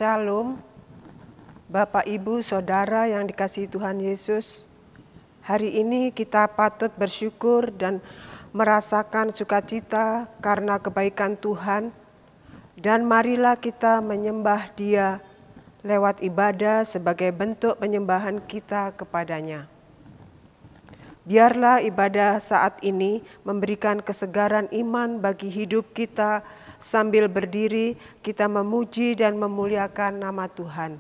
Shalom, Bapak, Ibu, Saudara yang dikasihi Tuhan Yesus. Hari ini kita patut bersyukur dan merasakan sukacita karena kebaikan Tuhan. Dan marilah kita menyembah Dia lewat ibadah sebagai bentuk penyembahan kita kepadanya. Biarlah ibadah saat ini memberikan kesegaran iman bagi hidup kita. Sambil berdiri, kita memuji dan memuliakan nama Tuhan.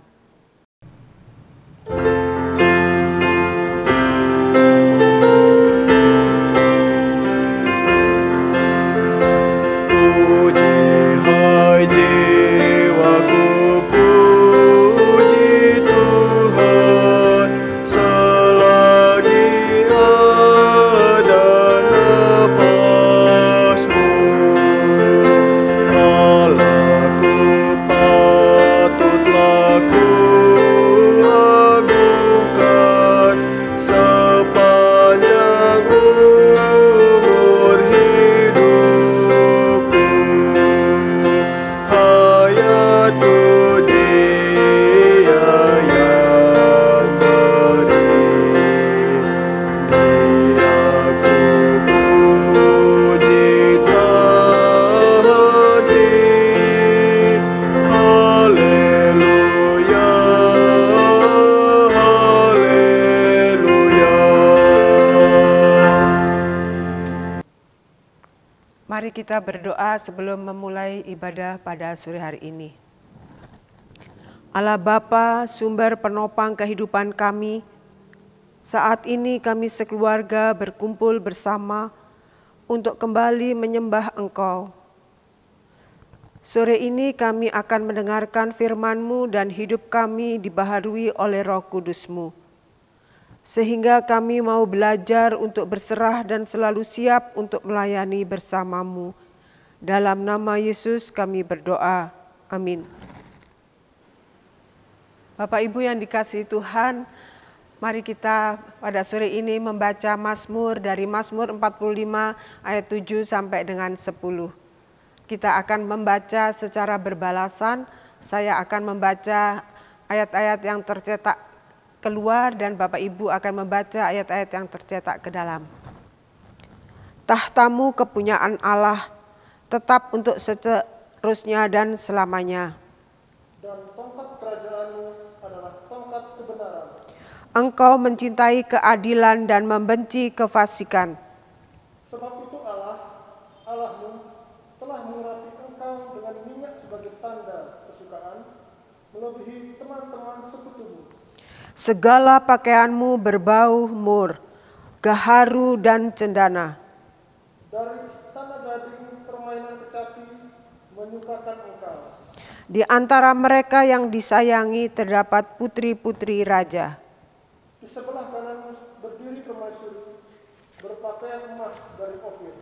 Mari kita berdoa sebelum memulai ibadah pada sore hari ini. Allah Bapa, sumber penopang kehidupan kami, saat ini kami sekeluarga berkumpul bersama untuk kembali menyembah Engkau. Sore ini kami akan mendengarkan firman-Mu dan hidup kami dibaharui oleh Roh Kudus-Mu. Sehingga kami mau belajar untuk berserah dan selalu siap untuk melayani bersama-Mu. Dalam nama Yesus kami berdoa. Amin. Bapak Ibu yang dikasihi Tuhan, mari kita pada sore ini membaca Mazmur dari Mazmur 45 ayat 7 sampai dengan 10. Kita akan membaca secara berbalasan. Saya akan membaca ayat-ayat yang tercetak keluar dan Bapak Ibu akan membaca ayat-ayat yang tercetak ke dalam. Tahtamu kepunyaan Allah, tetap untuk seterusnya dan selamanya. Dan tongkat kerajaanmu adalah tongkat kebenaran. Engkau mencintai keadilan dan membenci kefasikan. Sebab itu Allahmu, telah mengurapi engkau dengan minyak sebagai tanda kesukaan, melebihi teman-teman sekutumu. Segala pakaianmu berbau mur, gaharu dan cendana. Dari istana gading permainan kecapi menyukakan engkau. Di antara mereka yang disayangi terdapat putri-putri raja. Di sebelah kananmu berdiri permaisuri, berpakaian emas dari Ofir.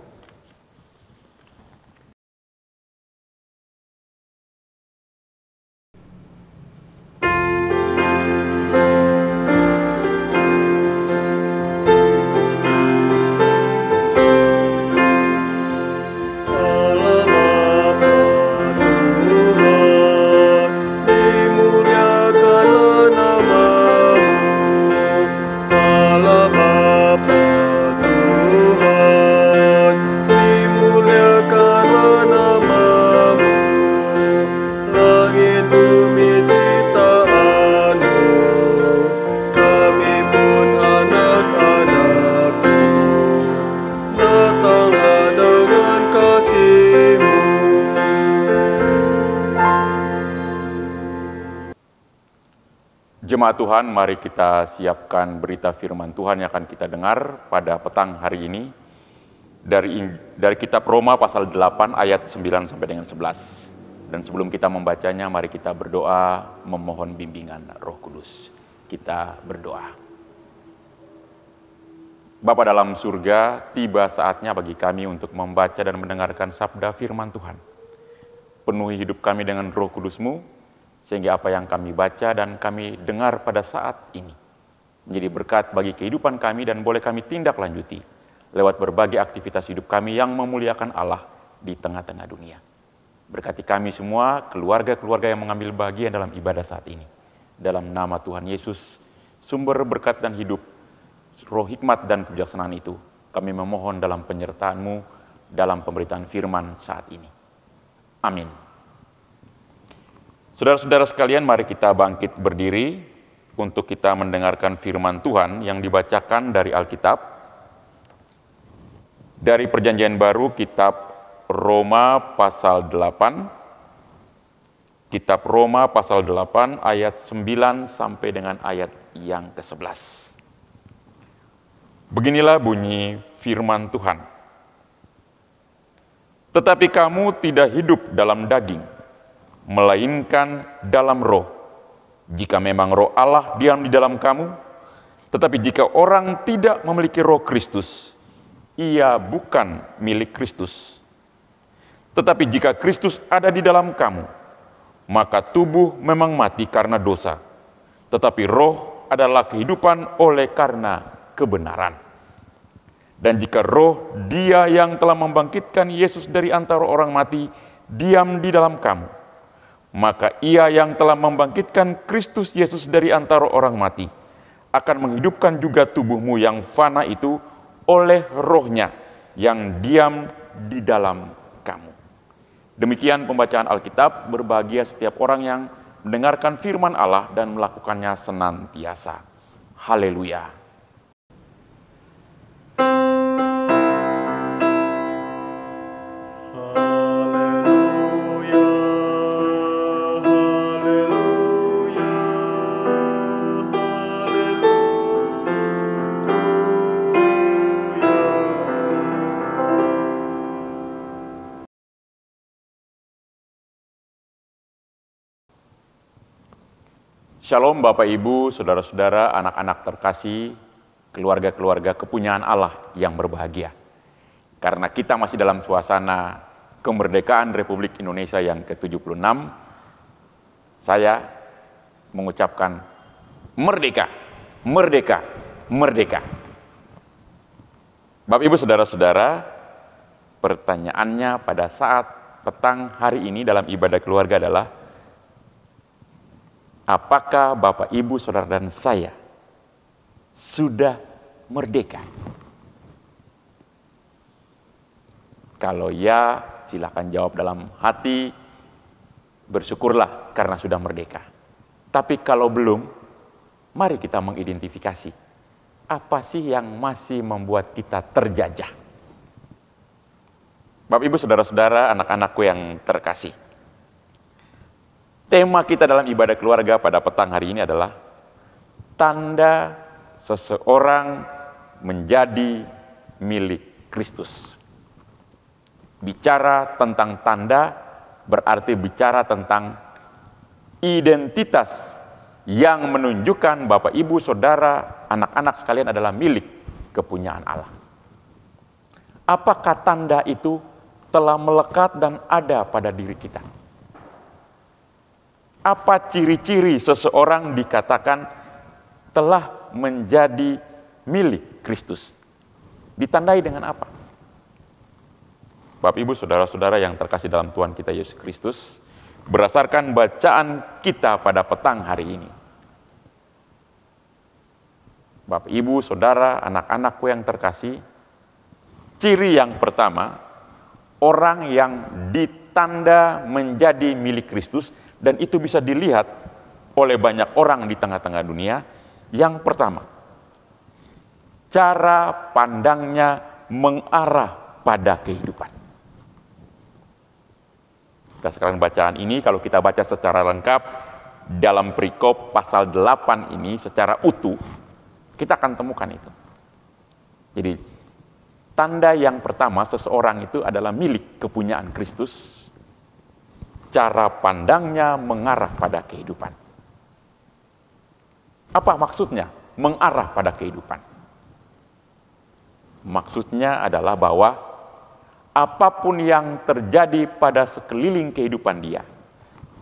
Jemaat Tuhan, mari kita siapkan berita firman Tuhan yang akan kita dengar pada petang hari ini dari kitab Roma pasal 8 ayat 9 sampai dengan 11. Dan sebelum kita membacanya, mari kita berdoa memohon bimbingan Roh Kudus. Kita berdoa. Bapa dalam surga, tiba saatnya bagi kami untuk membaca dan mendengarkan sabda firman Tuhan. Penuhi hidup kami dengan Roh Kudus-Mu, sehingga apa yang kami baca dan kami dengar pada saat ini menjadi berkat bagi kehidupan kami dan boleh kami tindak lanjuti lewat berbagai aktivitas hidup kami yang memuliakan Allah di tengah-tengah dunia. Berkati kami semua, keluarga-keluarga yang mengambil bagian dalam ibadah saat ini. Dalam nama Tuhan Yesus, sumber berkat dan hidup, roh hikmat dan kebijaksanaan itu, kami memohon dalam penyertaan-Mu dalam pemberitaan firman saat ini. Amin. Saudara-saudara sekalian, mari kita bangkit berdiri untuk kita mendengarkan firman Tuhan yang dibacakan dari Alkitab. Dari Perjanjian Baru, kitab Roma pasal 8, kitab Roma pasal 8 ayat 9 sampai dengan ayat yang ke-11. Beginilah bunyi firman Tuhan. Tetapi kamu tidak hidup dalam daging, melainkan dalam roh. Jika memang roh Allah diam di dalam kamu, tetapi jika orang tidak memiliki roh Kristus, ia bukan milik Kristus. Tetapi jika Kristus ada di dalam kamu, maka tubuh memang mati karena dosa, tetapi roh adalah kehidupan oleh karena kebenaran. Dan jika roh Dia yang telah membangkitkan Yesus dari antara orang mati diam di dalam kamu, maka Ia yang telah membangkitkan Kristus Yesus dari antara orang mati akan menghidupkan juga tubuhmu yang fana itu oleh roh-Nya yang diam di dalam kamu. Demikian pembacaan Alkitab. Berbahagia setiap orang yang mendengarkan firman Allah dan melakukannya senantiasa. Haleluya. Shalom Bapak Ibu, Saudara-saudara, anak-anak terkasih, keluarga-keluarga kepunyaan Allah yang berbahagia. Karena kita masih dalam suasana kemerdekaan Republik Indonesia yang ke-76, saya mengucapkan merdeka, merdeka, merdeka. Bapak Ibu, Saudara-saudara, pertanyaannya pada saat petang hari ini dalam ibadah keluarga adalah, apakah Bapak, Ibu, Saudara, dan saya sudah merdeka? Kalau ya, silakan jawab dalam hati, bersyukurlah karena sudah merdeka. Tapi kalau belum, mari kita mengidentifikasi, apa sih yang masih membuat kita terjajah? Bapak, Ibu, Saudara-saudara, anak-anakku yang terkasih, tema kita dalam ibadah keluarga pada petang hari ini adalah tanda seseorang menjadi milik Kristus. Bicara tentang tanda berarti bicara tentang identitas yang menunjukkan Bapak, Ibu, Saudara, anak-anak sekalian adalah milik kepunyaan Allah. Apakah tanda itu telah melekat dan ada pada diri kita? Apa ciri-ciri seseorang dikatakan telah menjadi milik Kristus? Ditandai dengan apa? Bapak, Ibu, Saudara-saudara yang terkasih dalam Tuhan kita Yesus Kristus, berdasarkan bacaan kita pada petang hari ini, Bapak, Ibu, Saudara, anak-anakku yang terkasih, ciri yang pertama, orang yang ditanda menjadi milik Kristus, dan itu bisa dilihat oleh banyak orang di tengah-tengah dunia. Yang pertama, cara pandangnya mengarah pada kehidupan. Berdasarkan bacaan ini, kalau kita baca secara lengkap dalam perikop pasal 8 ini secara utuh, kita akan temukan itu. Jadi, tanda yang pertama seseorang itu adalah milik kepunyaan Kristus. Cara pandangnya mengarah pada kehidupan. Apa maksudnya mengarah pada kehidupan? Maksudnya adalah bahwa apapun yang terjadi pada sekeliling kehidupan dia,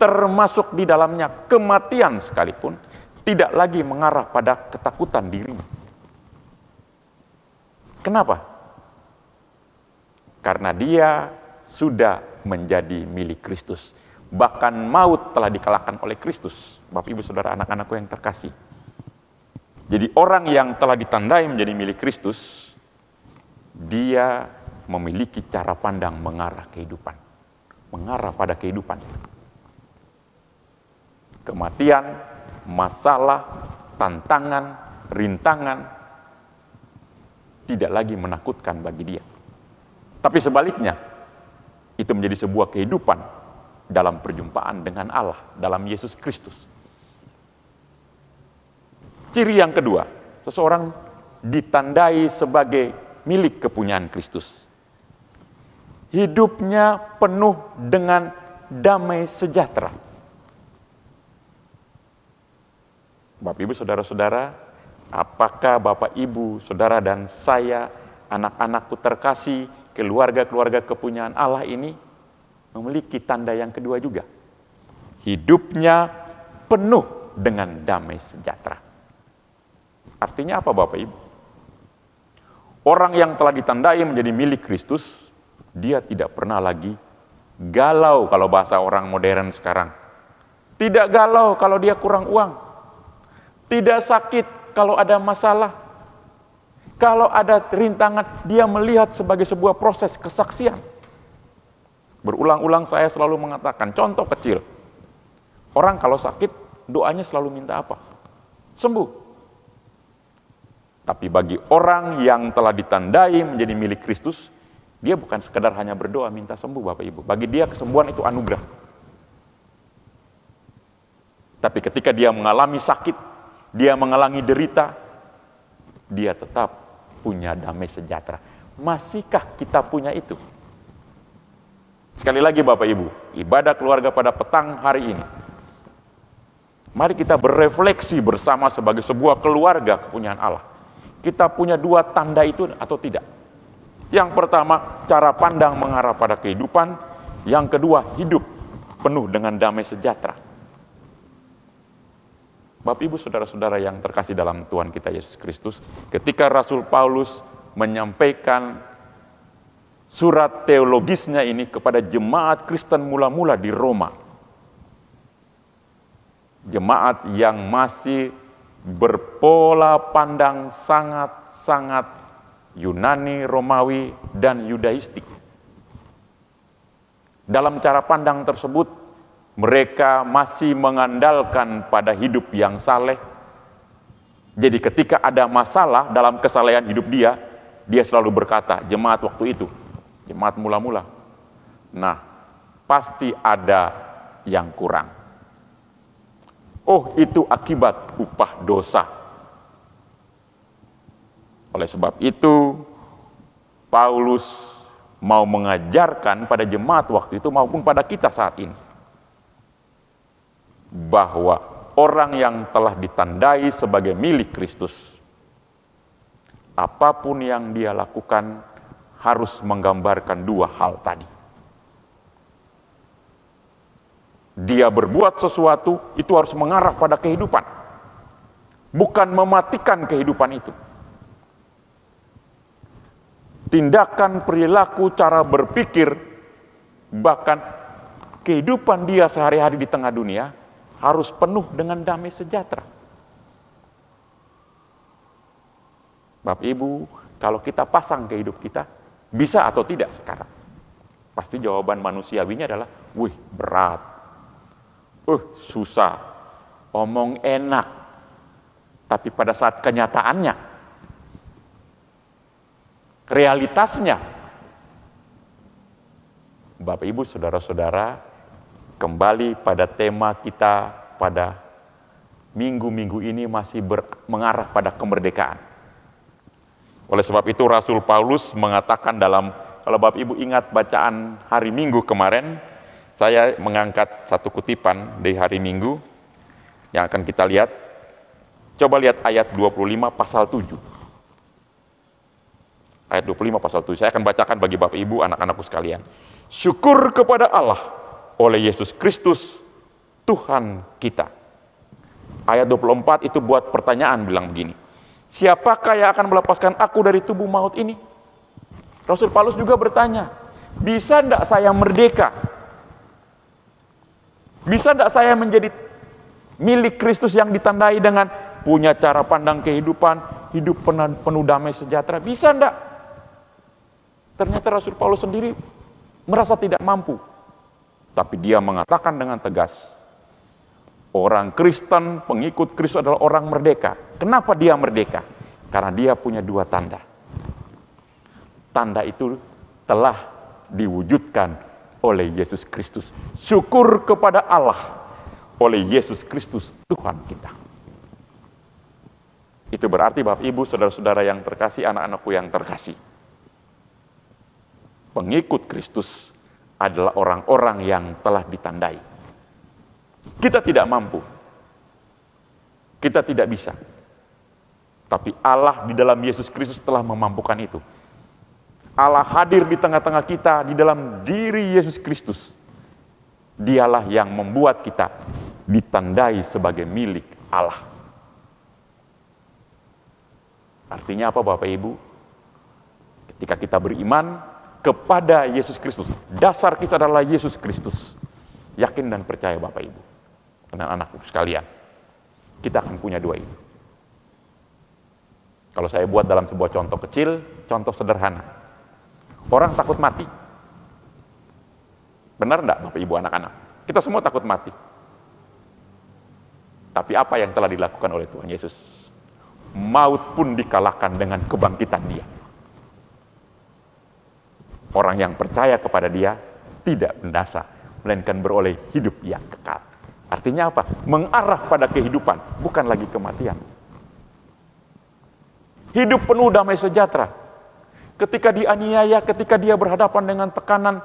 termasuk di dalamnya kematian sekalipun, tidak lagi mengarah pada ketakutan dirinya. Kenapa? Karena dia sudah menjadi milik Kristus. Bahkan maut telah dikalahkan oleh Kristus. Bapak, Ibu, Saudara, anak-anakku yang terkasih. Jadi orang yang telah ditandai menjadi milik Kristus, dia memiliki cara pandang mengarah kehidupan. Mengarah pada kehidupan. Kematian, masalah, tantangan, rintangan, tidak lagi menakutkan bagi dia. Tapi sebaliknya, itu menjadi sebuah kehidupan dalam perjumpaan dengan Allah, dalam Yesus Kristus. Ciri yang kedua, seseorang ditandai sebagai milik kepunyaan Kristus. Hidupnya penuh dengan damai sejahtera. Bapak, Ibu, Saudara-saudara, apakah Bapak, Ibu, Saudara, dan saya, anak-anakku terkasih, keluarga-keluarga kepunyaan Allah ini memiliki tanda yang kedua juga? Hidupnya penuh dengan damai sejahtera. Artinya apa, Bapak, Ibu? Orang yang telah ditandai menjadi milik Kristus, dia tidak pernah lagi galau kalau bahasa orang modern sekarang. Tidak galau kalau dia kurang uang. Tidak sakit kalau ada masalah. Kalau ada rintangan, dia melihat sebagai sebuah proses kesaksian. Berulang-ulang saya selalu mengatakan, contoh kecil. Orang kalau sakit, doanya selalu minta apa? Sembuh. Tapi bagi orang yang telah ditandai menjadi milik Kristus, dia bukan sekedar hanya berdoa minta sembuh, Bapak, Ibu. Bagi dia kesembuhan itu anugerah. Tapi ketika dia mengalami sakit, dia mengalami derita, dia tetap punya damai sejahtera. Masihkah kita punya itu? Sekali lagi, Bapak, Ibu, ibadah keluarga pada petang hari ini, mari kita berefleksi bersama sebagai sebuah keluarga kepunyaan Allah. Kita punya dua tanda itu atau tidak? Yang pertama, cara pandang mengarah pada kehidupan. Yang kedua, hidup penuh dengan damai sejahtera. Bapak, Ibu, Saudara-saudara yang terkasih dalam Tuhan kita Yesus Kristus, ketika Rasul Paulus menyampaikan surat teologisnya ini kepada jemaat Kristen mula-mula di Roma, jemaat yang masih berpola pandang sangat-sangat Yunani, Romawi, dan Yudaistik. Dalam cara pandang tersebut, mereka masih mengandalkan pada hidup yang saleh. Jadi ketika ada masalah dalam kesalehan hidup dia selalu berkata, jemaat waktu itu, jemaat mula-mula, nah pasti ada yang kurang. Oh, itu akibat upah dosa. Oleh sebab itu, Paulus mau mengajarkan pada jemaat waktu itu maupun pada kita saat ini, bahwa orang yang telah ditandai sebagai milik Kristus, apapun yang dia lakukan harus menggambarkan dua hal tadi. Dia berbuat sesuatu, itu harus mengarah pada kehidupan, bukan mematikan kehidupan itu. Tindakan, perilaku, cara berpikir, bahkan kehidupan dia sehari-hari di tengah dunia harus penuh dengan damai sejahtera. Bapak, Ibu, kalau kita pasang ke hidup kita, bisa atau tidak sekarang? Pasti jawaban manusiawinya adalah, wih, berat, susah, omong enak. Tapi pada saat kenyataannya, realitasnya, Bapak, Ibu, Saudara-saudara, kembali pada tema kita pada minggu-minggu ini masih mengarah pada kemerdekaan. Oleh sebab itu Rasul Paulus mengatakan dalam, kalau Bapak Ibu ingat bacaan hari Minggu kemarin, saya mengangkat satu kutipan dari hari Minggu yang akan kita lihat. Coba lihat ayat 25 pasal 7. Ayat 25 pasal 7, saya akan bacakan bagi Bapak Ibu, anak-anakku sekalian. Syukur kepada Allah oleh Yesus Kristus, Tuhan kita. Ayat 24 itu buat pertanyaan, bilang begini, siapakah yang akan melepaskan aku dari tubuh maut ini? Rasul Paulus juga bertanya, Bisa enggak saya merdeka? Bisa enggak saya menjadi milik Kristus yang ditandai dengan punya cara pandang kehidupan, hidup penuh damai sejahtera? Bisa enggak? Ternyata Rasul Paulus sendiri merasa tidak mampu. Tapi dia mengatakan dengan tegas, orang Kristen, pengikut Kristus adalah orang merdeka. Kenapa dia merdeka? Karena dia punya dua tanda. Tanda itu telah diwujudkan oleh Yesus Kristus. Syukur kepada Allah oleh Yesus Kristus Tuhan kita. Itu berarti Bapak Ibu, saudara-saudara yang terkasih, anak-anakku yang terkasih, pengikut Kristus adalah orang-orang yang telah ditandai. Kita tidak mampu. Kita tidak bisa. Tapi Allah di dalam Yesus Kristus telah memampukan itu. Allah hadir di tengah-tengah kita di dalam diri Yesus Kristus. Dialah yang membuat kita ditandai sebagai milik Allah. Artinya apa Bapak Ibu? Ketika kita beriman kepada Yesus Kristus, dasar kita adalah Yesus Kristus. Yakin dan percaya Bapak Ibu dan anak-anakku sekalian, kita akan punya dua ini. Kalau saya buat dalam sebuah contoh kecil, contoh sederhana. Orang takut mati. Benar enggak Bapak Ibu anak-anak? Kita semua takut mati. Tapi apa yang telah dilakukan oleh Tuhan Yesus? Maut pun dikalahkan dengan kebangkitan Dia. Orang yang percaya kepada Dia tidak binasa, melainkan beroleh hidup yang kekal. Artinya apa? Mengarah pada kehidupan, bukan lagi kematian. Hidup penuh damai sejahtera. Ketika dianiaya, ketika dia berhadapan dengan tekanan,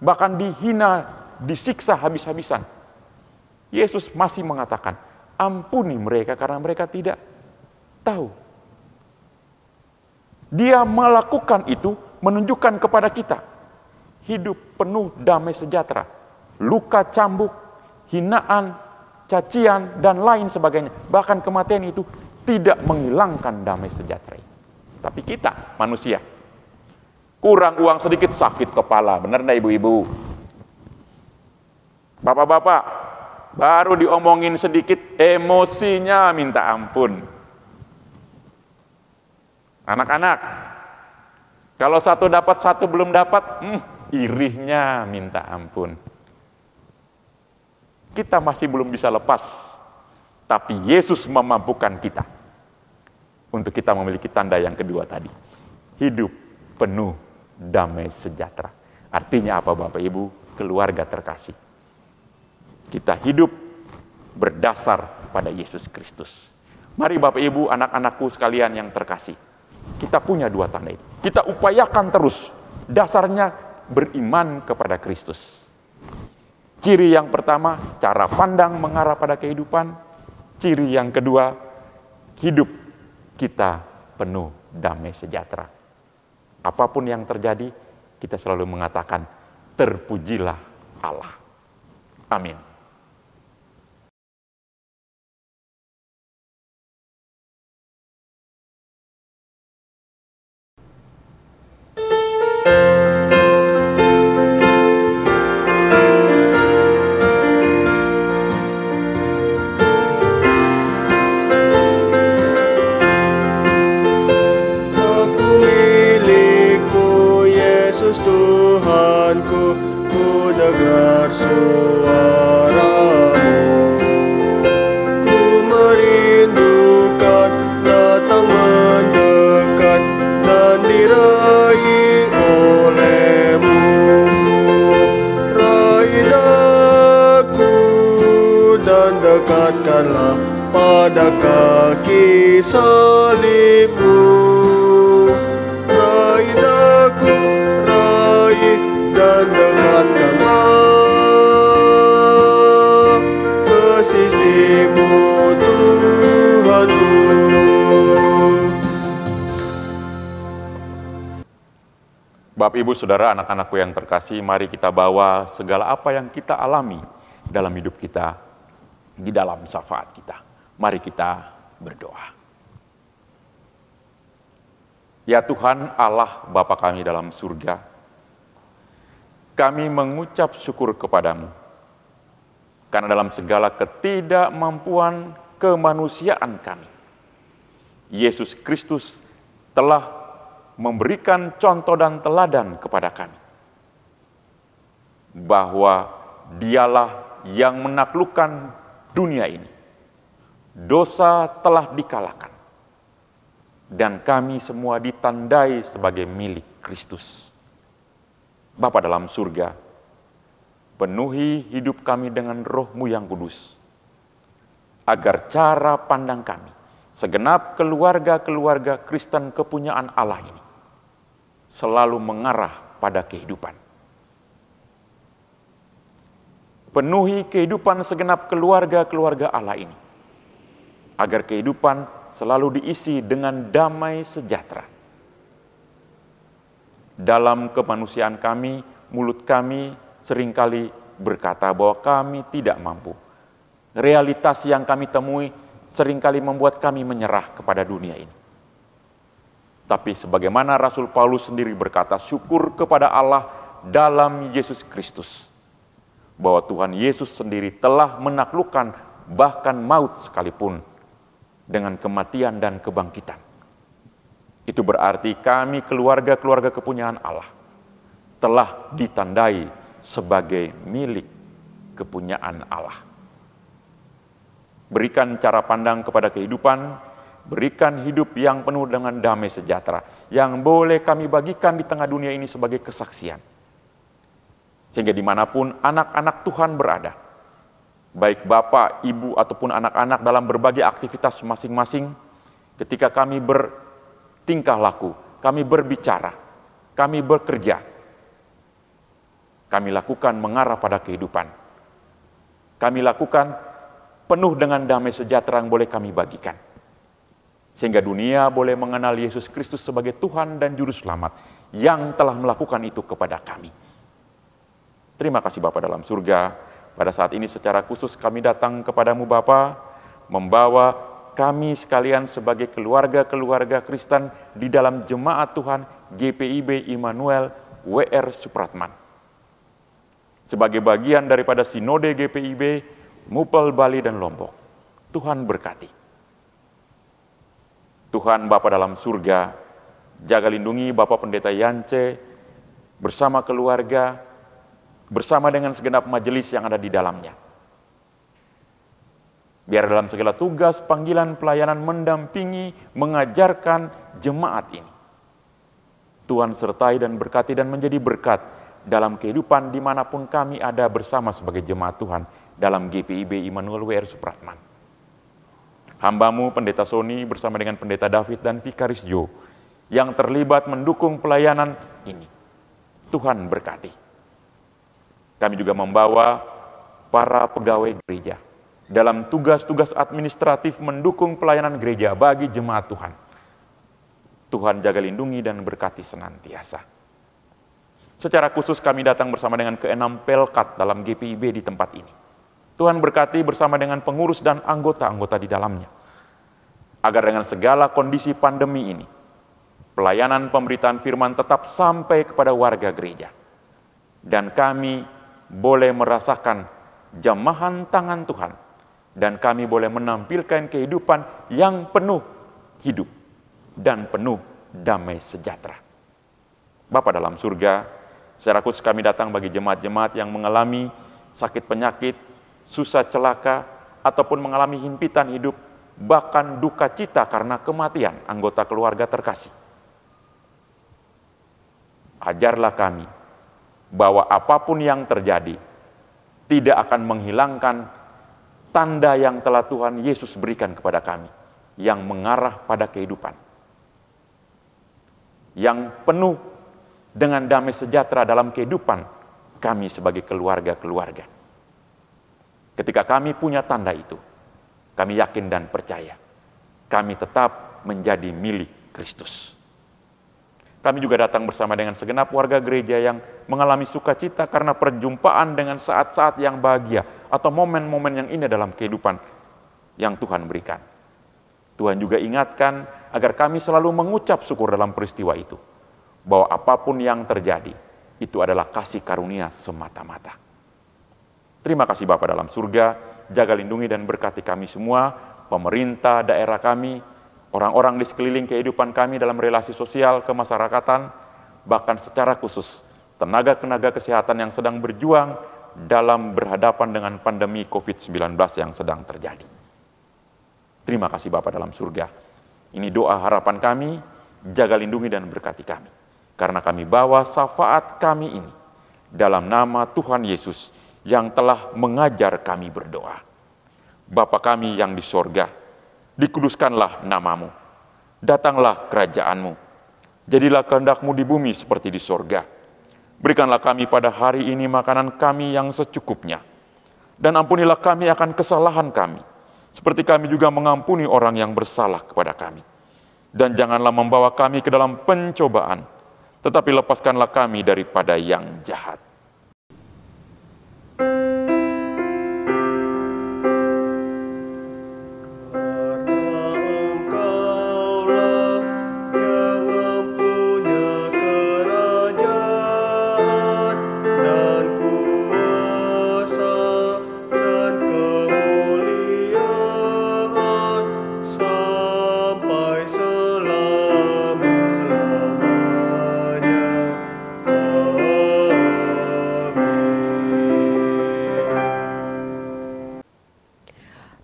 bahkan dihina, disiksa habis-habisan, Yesus masih mengatakan, ampuni mereka karena mereka tidak tahu. Dia melakukan itu menunjukkan kepada kita hidup penuh damai sejahtera. Luka cambuk, hinaan, cacian, dan lain sebagainya. Bahkan kematian itu tidak menghilangkan damai sejahtera. Tapi kita, manusia, kurang uang sedikit sakit kepala. Benar enggak ibu-ibu? Bapak-bapak, baru diomongin sedikit emosinya minta ampun. Anak-anak, kalau satu dapat satu belum dapat, irihnya minta ampun. Kita masih belum bisa lepas, tapi Yesus memampukan kita untuk kita memiliki tanda yang kedua tadi. Hidup penuh damai sejahtera. Artinya apa Bapak Ibu, keluarga terkasih? Kita hidup berdasar pada Yesus Kristus. Mari Bapak Ibu, anak-anakku sekalian yang terkasih, kita punya dua tanda itu. Kita upayakan terus, dasarnya beriman kepada Kristus. Ciri yang pertama, cara pandang mengarah pada kehidupan. Ciri yang kedua, hidup kita penuh damai sejahtera. Apapun yang terjadi, kita selalu mengatakan, terpujilah Allah. Amin. Tuhanku, ku dengar suara-Mu. Ku merindukan datang mendekat dan diraih oleh-Mu. Raih daku dan dekatkanlah pada kaki salib-Mu. Raih daku, dan dekatkanlah ke sisi-Mu Tuhanku. Bapak Ibu Saudara, anak-anakku yang terkasih, mari kita bawa segala apa yang kita alami dalam hidup kita di dalam syafaat kita. Mari kita berdoa. Ya Tuhan Allah Bapa kami dalam surga, kami mengucap syukur kepadamu, karena dalam segala ketidakmampuan kemanusiaan kami, Yesus Kristus telah memberikan contoh dan teladan kepada kami, bahwa Dialah yang menaklukkan dunia ini. Dosa telah dikalahkan, dan kami semua ditandai sebagai milik Kristus. Bapa dalam surga, penuhi hidup kami dengan Roh-Mu yang kudus, agar cara pandang kami, segenap keluarga-keluarga Kristen kepunyaan Allah ini, selalu mengarah pada kehidupan. Penuhi kehidupan segenap keluarga-keluarga Allah ini, agar kehidupan selalu diisi dengan damai sejahtera. Dalam kemanusiaan kami, mulut kami seringkali berkata bahwa kami tidak mampu. Realitas yang kami temui seringkali membuat kami menyerah kepada dunia ini. Tapi sebagaimana Rasul Paulus sendiri berkata, syukur kepada Allah dalam Yesus Kristus, bahwa Tuhan Yesus sendiri telah menaklukkan bahkan maut sekalipun dengan kematian dan kebangkitan. Itu berarti kami keluarga-keluarga kepunyaan Allah telah ditandai sebagai milik kepunyaan Allah. Berikan cara pandang kepada kehidupan, berikan hidup yang penuh dengan damai sejahtera, yang boleh kami bagikan di tengah dunia ini sebagai kesaksian. Sehingga dimanapun anak-anak Tuhan berada, baik bapak, ibu, ataupun anak-anak dalam berbagai aktivitas masing-masing, ketika kami bertingkah laku, kami berbicara, kami bekerja, kami lakukan mengarah pada kehidupan. Kami lakukan penuh dengan damai sejahtera yang boleh kami bagikan. Sehingga dunia boleh mengenal Yesus Kristus sebagai Tuhan dan Juru Selamat yang telah melakukan itu kepada kami. Terima kasih Bapa dalam surga, pada saat ini secara khusus kami datang kepadamu Bapa, membawa kami sekalian sebagai keluarga-keluarga Kristen di dalam Jemaat Tuhan GPIB Immanuel WR Supratman. Sebagai bagian daripada Sinode GPIB, Mupel, Bali, dan Lombok. Tuhan berkati. Tuhan Bapa dalam surga, jaga lindungi Bapak Pendeta Yance bersama keluarga, bersama dengan segenap majelis yang ada di dalamnya. Biar dalam segala tugas, panggilan, pelayanan, mendampingi, mengajarkan jemaat ini, Tuhan sertai dan berkati dan menjadi berkat dalam kehidupan dimanapun kami ada bersama sebagai jemaat Tuhan dalam GPIB Immanuel WR Supratman. Hamba-Mu Pendeta Sony bersama dengan Pendeta David dan Vikaris Jo yang terlibat mendukung pelayanan ini, Tuhan berkati. Kami juga membawa para pegawai gereja dalam tugas-tugas administratif mendukung pelayanan gereja bagi jemaat Tuhan. Tuhan jaga lindungi dan berkati senantiasa. Secara khusus kami datang bersama dengan ke-6 Pelkat dalam GPIB di tempat ini. Tuhan berkati bersama dengan pengurus dan anggota-anggota di dalamnya. Agar dengan segala kondisi pandemi ini, pelayanan pemberitaan firman tetap sampai kepada warga gereja. Dan kami boleh merasakan jamahan tangan Tuhan, dan kami boleh menampilkan kehidupan yang penuh hidup dan penuh damai sejahtera. Bapa dalam surga, secara khusus kami datang bagi jemaat-jemaat yang mengalami sakit penyakit, susah celaka, ataupun mengalami himpitan hidup, bahkan duka cita karena kematian anggota keluarga terkasih. Ajarlah kami bahwa apapun yang terjadi tidak akan menghilangkan tanda yang telah Tuhan Yesus berikan kepada kami, yang mengarah pada kehidupan, yang penuh dengan damai sejahtera dalam kehidupan kami sebagai keluarga-keluarga. Ketika kami punya tanda itu, kami yakin dan percaya, kami tetap menjadi milik Kristus. Kami juga datang bersama dengan segenap warga gereja yang mengalami sukacita karena perjumpaan dengan saat-saat yang bahagia atau momen-momen yang indah dalam kehidupan yang Tuhan berikan. Tuhan juga ingatkan agar kami selalu mengucap syukur dalam peristiwa itu, bahwa apapun yang terjadi, itu adalah kasih karunia semata-mata. Terima kasih Bapa dalam surga, jaga lindungi dan berkati kami semua, pemerintah daerah kami, orang-orang di sekeliling kehidupan kami dalam relasi sosial kemasyarakatan, bahkan secara khusus tenaga-tenaga kesehatan yang sedang berjuang dalam berhadapan dengan pandemi COVID-19 yang sedang terjadi. Terima kasih Bapa dalam surga. Ini doa harapan kami, jaga lindungi dan berkati kami. Karena kami bawa syafaat kami ini dalam nama Tuhan Yesus yang telah mengajar kami berdoa. Bapa kami yang di sorga, dikuduskanlah namamu, datanglah kerajaanmu, jadilah kehendak-Mu di bumi seperti di sorga. Berikanlah kami pada hari ini makanan kami yang secukupnya, dan ampunilah kami akan kesalahan kami, seperti kami juga mengampuni orang yang bersalah kepada kami. Dan janganlah membawa kami ke dalam pencobaan, tetapi lepaskanlah kami daripada yang jahat.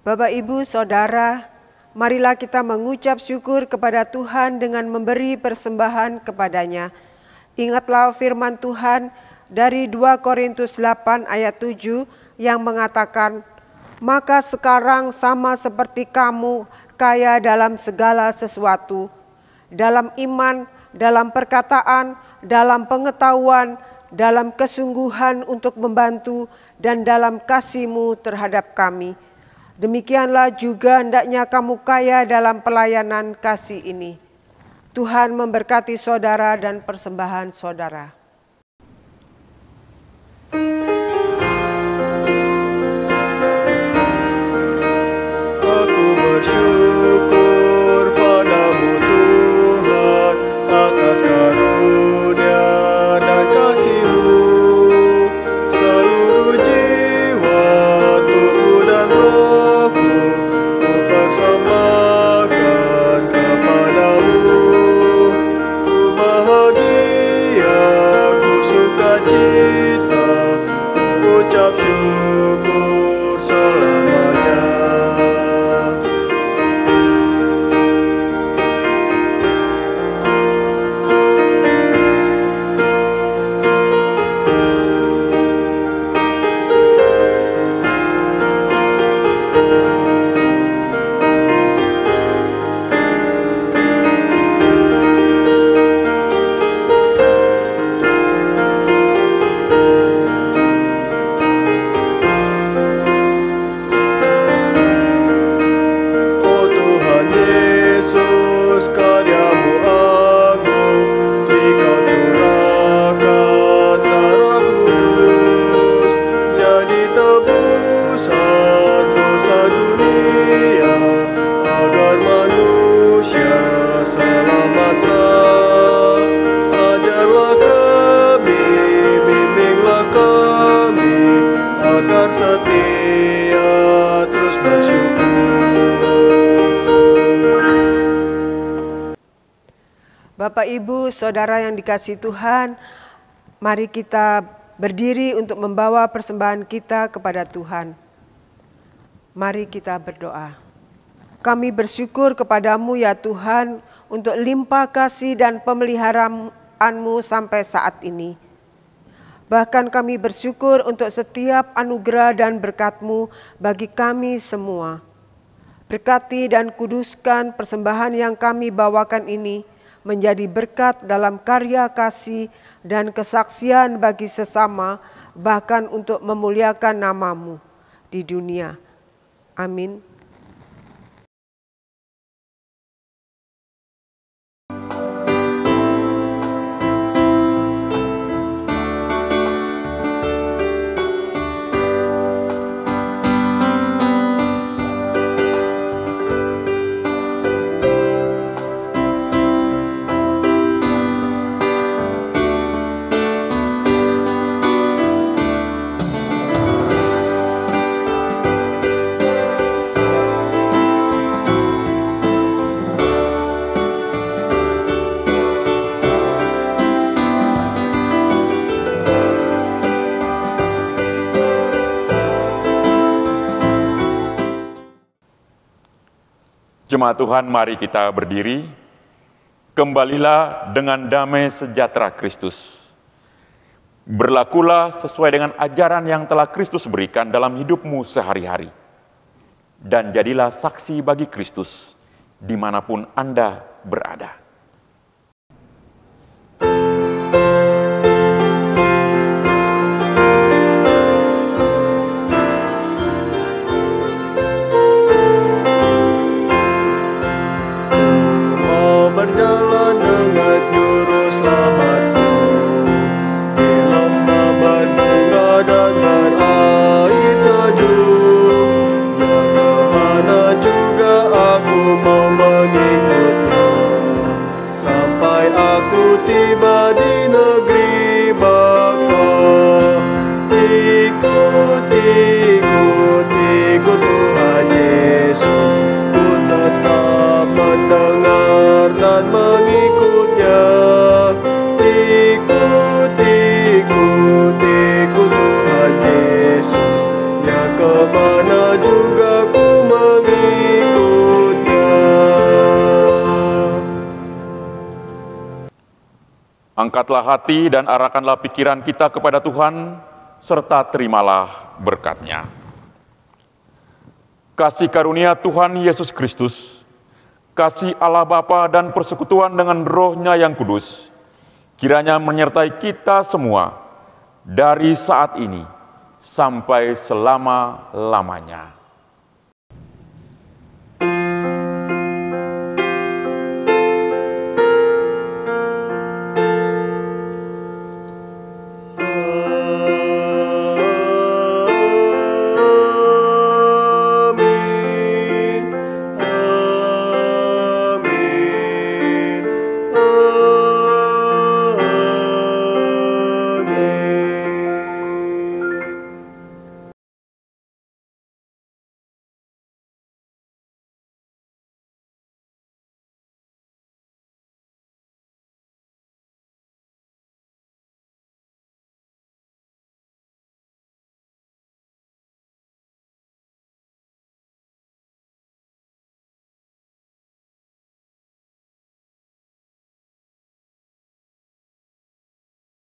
Bapak, Ibu, Saudara, marilah kita mengucap syukur kepada Tuhan dengan memberi persembahan kepadanya. Ingatlah firman Tuhan dari 2 Korintus 8 ayat 7 yang mengatakan, "Maka sekarang sama seperti kamu kaya dalam segala sesuatu, dalam iman, dalam perkataan, dalam pengetahuan, dalam kesungguhan untuk membantu, dan dalam kasih-Mu terhadap kami. Demikianlah juga hendaknya kamu kaya dalam pelayanan kasih ini." Tuhan memberkati saudara dan persembahan saudara. Aku bersyukur padamu Tuhan atas karunia dan kasih-Mu. Seluruh jiwa, tubuh dan rohku ku persembahkan kepadamu. Ku bahagia, ku sukacita, ku ucap syukur selamanya. Oh Tuhan Yesus, karya-Mu agung, Engkau curahkan darah kudus, jadi tebusan dosa dunia, agar manusia selamatlah. Ajarlah kami, bimbinglah kami, agar setia terus bersyukur. Bapak, Ibu, Saudara yang dikasihi Tuhan, mari kita berdiri untuk membawa persembahan kita kepada Tuhan. Mari kita berdoa. Kami bersyukur kepadamu ya Tuhan untuk limpah kasih dan pemeliharaan-Mu sampai saat ini. Bahkan kami bersyukur untuk setiap anugerah dan berkat-Mu bagi kami semua. Berkati dan kuduskan persembahan yang kami bawakan ini menjadi berkat dalam karya kasih dan kesaksian bagi sesama, bahkan untuk memuliakan nama-Mu di dunia. Amin. Jemaat Tuhan, mari kita berdiri. Kembalilah dengan damai sejahtera Kristus. Berlakulah sesuai dengan ajaran yang telah Kristus berikan dalam hidupmu sehari-hari. Dan jadilah saksi bagi Kristus dimanapun Anda berada. Berjalan dengan juru selamatku, di lembah berbunga dan berair sejuk. Yang kemana juga aku mau mengikutnya, sampai aku tiba di negeri baka. Ikut, ikut, ikut Tuhan Yesus, ku tetap mendengar dan mengikutnya. Ikut, ikut, ikut Tuhan Yesus, ya kemana juga ku mengikutnya. Angkatlah hati dan arahkanlah pikiran kita kepada Tuhan, serta terimalah berkat-Nya. Kasih karunia Tuhan Yesus Kristus, kasih Allah Bapa dan persekutuan dengan Roh-Nya yang kudus, kiranya menyertai kita semua dari saat ini sampai selama-lamanya.